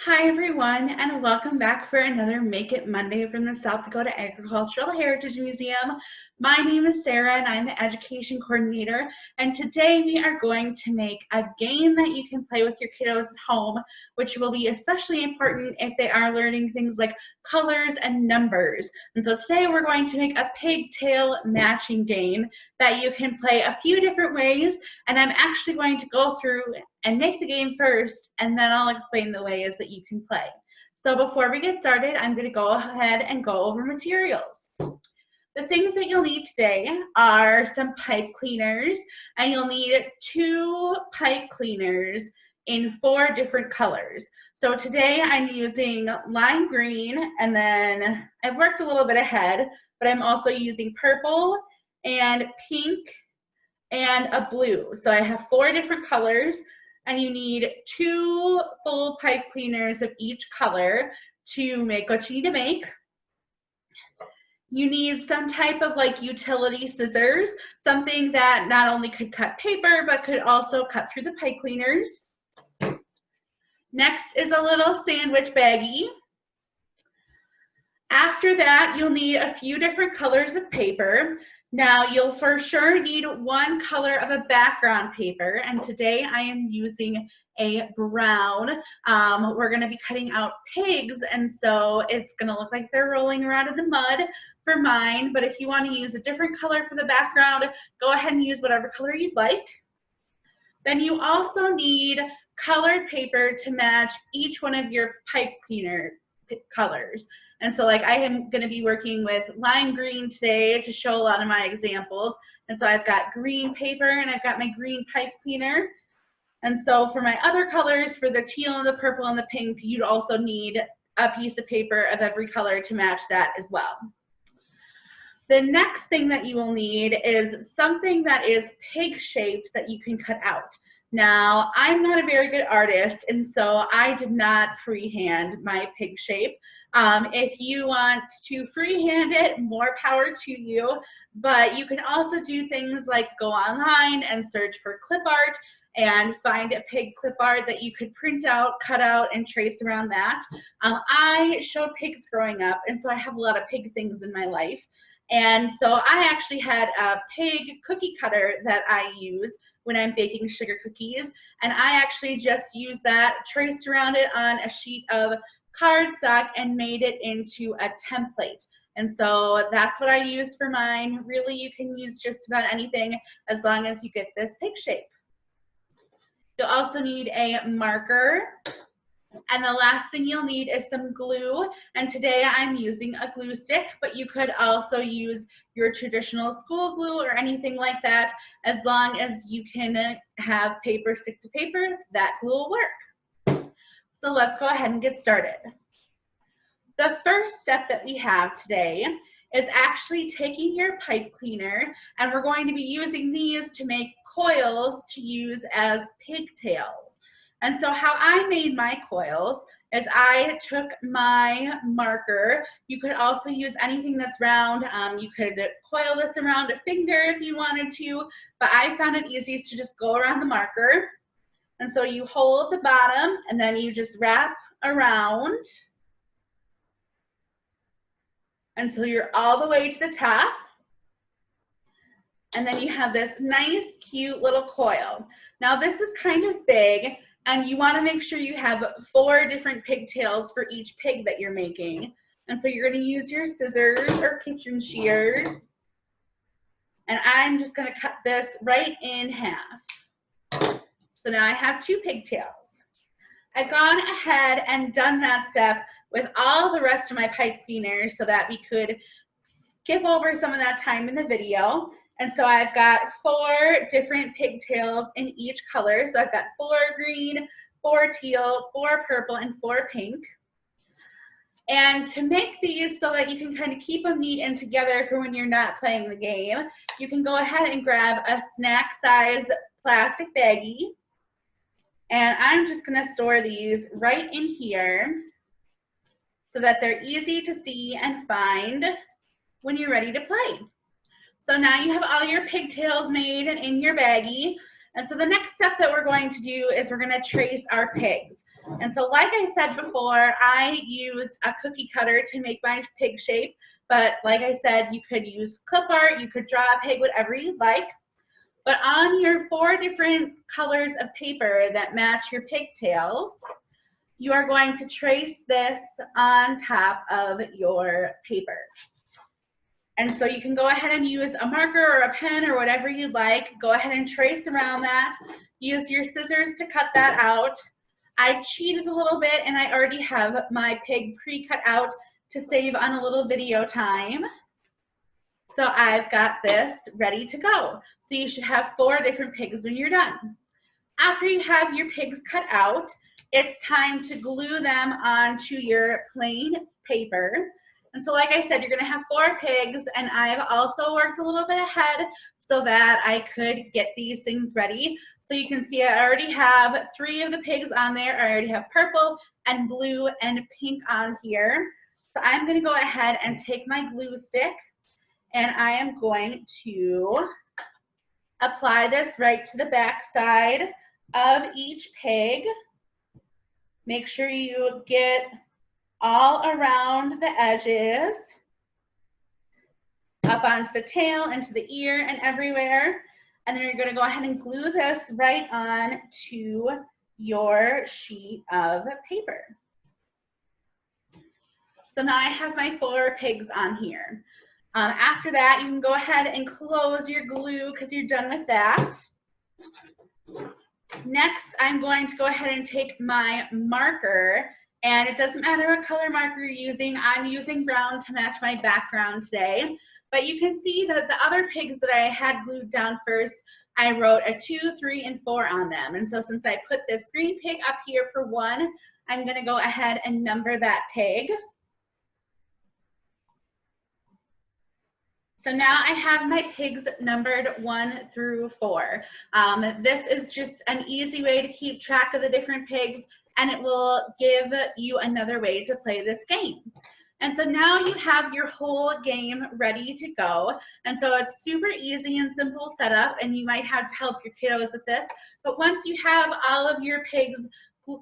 Hi everyone, and welcome back for another Make It Monday from the South Dakota Agricultural Heritage Museum. My name is Sarah and I'm the Education Coordinator, and today we are going to make a game that you can play with your kiddos at home, which will be especially important if they are learning things like colors and numbers. And so today we're going to make a pigtail matching game that you can play a few different ways, and I'm actually going to go through and make the game first, and then I'll explain the ways that you can play. So before we get started, I'm going to go ahead and go over materials. The things that you'll need today are some pipe cleaners, and you'll need 2 pipe cleaners in 4 different colors. So today I'm using lime green, and then I've worked a little bit ahead, but I'm also using purple and pink and a blue. So I have 4 different colors, and you need 2 full pipe cleaners of each color to make what you need to make. You need some type of utility scissors, something that not only could cut paper, but could also cut through the pipe cleaners. Next is a little sandwich baggie. After that, you'll need a few different colors of paper. Now, you'll for sure need 1 color of a background paper, and today I am using a brown. We're going to be cutting out pigs, and so it's going to look like they're rolling around in the mud for mine, but if you want to use a different color for the background, go ahead and use whatever color you'd like. Then you also need colored paper to match each one of your pipe cleaner colors. And so I am going to be working with lime green today to show a lot of my examples. And so I've got green paper and I've got my green pipe cleaner. And so for my other colors, for the teal and the purple and the pink, you'd also need a piece of paper of every color to match that as well. The next thing that you will need is something that is pig shaped that you can cut out. Now, I'm not a very good artist, and so I did not freehand my pig shape. If you want to freehand it, more power to you, but you can also do things like go online and search for clip art and find a pig clip art that you could print out, cut out, and trace around that. I showed pigs growing up, and so I have a lot of pig things in my life. And so I actually had a pig cookie cutter that I use when I'm baking sugar cookies. And I actually just used that, traced around it on a sheet of cardstock, and made it into a template. And so that's what I use for mine. Really, you can use just about anything as long as you get this pig shape. You'll also need a marker. And the last thing you'll need is some glue, and today I'm using a glue stick, but you could also use your traditional school glue or anything like that. As long as you can have paper stick to paper, that glue will work. So let's go ahead and get started. The first step that we have today is actually taking your pipe cleaner, and we're going to be using these to make coils to use as pigtails. And so how I made my coils is I took my marker. You could also use anything that's round. You could coil this around a finger if you wanted to, but I found it easiest to just go around the marker. And so you hold the bottom and then you just wrap around until you're all the way to the top. And then you have this nice, cute little coil. Now this is kind of big, and you want to make sure you have 4 different pigtails for each pig that you're making. And so you're going to use your scissors or kitchen shears. And I'm just going to cut this right in half. So now I have 2 pigtails. I've gone ahead and done that step with all the rest of my pipe cleaners so that we could skip over some of that time in the video. And so I've got 4 different pigtails in each color. So I've got 4 green, 4 teal, 4 purple, and 4 pink. And to make these so that you can kind of keep them neat and together for when you're not playing the game, you can go ahead and grab a snack size plastic baggie. And I'm just going to store these right in here so that they're easy to see and find when you're ready to play. So now you have all your pigtails made and in your baggie. And so the next step that we're going to do is we're gonna trace our pigs. And so like I said before, I used a cookie cutter to make my pig shape, but like I said, you could use clip art, you could draw a pig, whatever you'd like. But on your 4 different colors of paper that match your pigtails, you are going to trace this on top of your paper. And so you can go ahead and use a marker or a pen or whatever you'd like. Go ahead and trace around that. Use your scissors to cut that out. I cheated a little bit and I already have my pig pre-cut out to save on a little video time. So I've got this ready to go. So you should have 4 different pigs when you're done. After you have your pigs cut out, it's time to glue them onto your plain paper. And so like I said, you're gonna have 4 pigs, and I've also worked a little bit ahead so that I could get these things ready. So you can see I already have 3 of the pigs on there. I already have purple and blue and pink on here. So I'm gonna go ahead and take my glue stick, and I am going to apply this right to the back side of each pig. Make sure you get all around the edges, up onto the tail, into the ear, and everywhere. And then you're gonna go ahead and glue this right on to your sheet of paper. So now I have my 4 pigs on here. After that, you can go ahead and close your glue because you're done with that. Next, I'm going to go ahead and take my marker, and it doesn't matter what color marker you're using. I'm using brown to match my background today. But you can see that the other pigs that I had glued down first, I wrote a 2, 3, and 4 on them. And so since I put this green pig up here for 1, I'm gonna go ahead and number that pig. So now I have my pigs numbered 1 through 4. This is just an easy way to keep track of the different pigs, and it will give you another way to play this game. And so now you have your whole game ready to go. And so it's super easy and simple setup, and you might have to help your kiddos with this. But once you have all of your pigs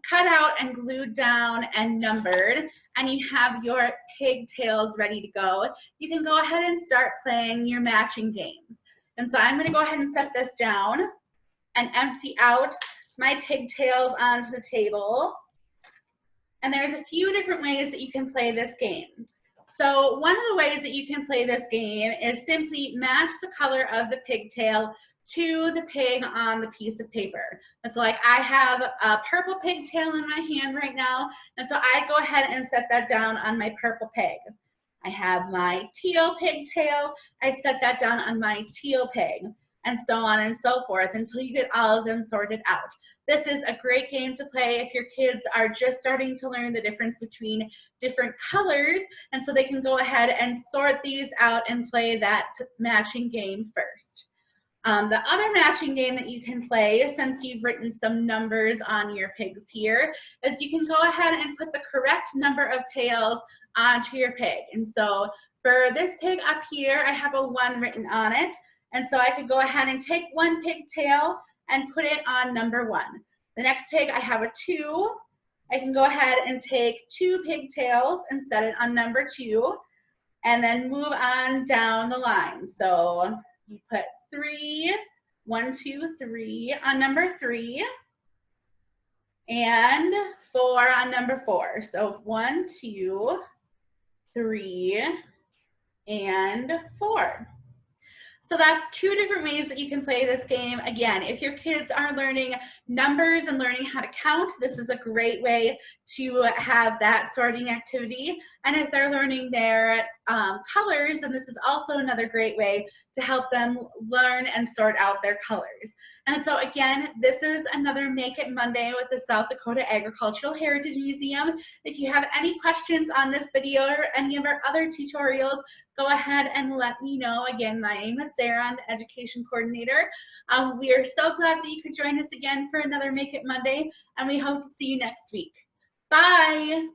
cut out and glued down and numbered, and you have your pigtails ready to go, you can go ahead and start playing your matching games. And so I'm gonna go ahead and set this down and empty out my pigtails onto the table. And there's a few different ways that you can play this game. So one of the ways that you can play this game is simply match the color of the pigtail to the pig on the piece of paper. And so like I have a purple pigtail in my hand right now, and so I'd go ahead and set that down on my purple pig. I have my teal pigtail, I'd set that down on my teal pig, and so on and so forth until you get all of them sorted out. This is a great game to play if your kids are just starting to learn the difference between different colors, and so they can go ahead and sort these out and play that matching game first. The other matching game that you can play, since you've written some numbers on your pigs here, is you can go ahead and put the correct number of tails onto your pig. And so for this pig up here, I have a 1 written on it. And so I could go ahead and take 1 pigtail and put it on number 1. The next pig, I have a 2. I can go ahead and take 2 pigtails and set it on number 2, and then move on down the line. So you put 3, 1, 2, 3 on number 3, and 4 on number 4. So 1, 2, 3, and 4. So that's 2 different ways that you can play this game. Again, if your kids are learning numbers and learning how to count, this is a great way to have that sorting activity. And if they're learning their colors, then this is also another great way to help them learn and sort out their colors. And so again, this is another Make It Monday with the South Dakota Agricultural Heritage Museum. If you have any questions on this video or any of our other tutorials, go ahead and let me know. Again, my name is Sarah. I'm the Education Coordinator. We are so glad that you could join us again for another Make It Monday, and we hope to see you next week. Bye.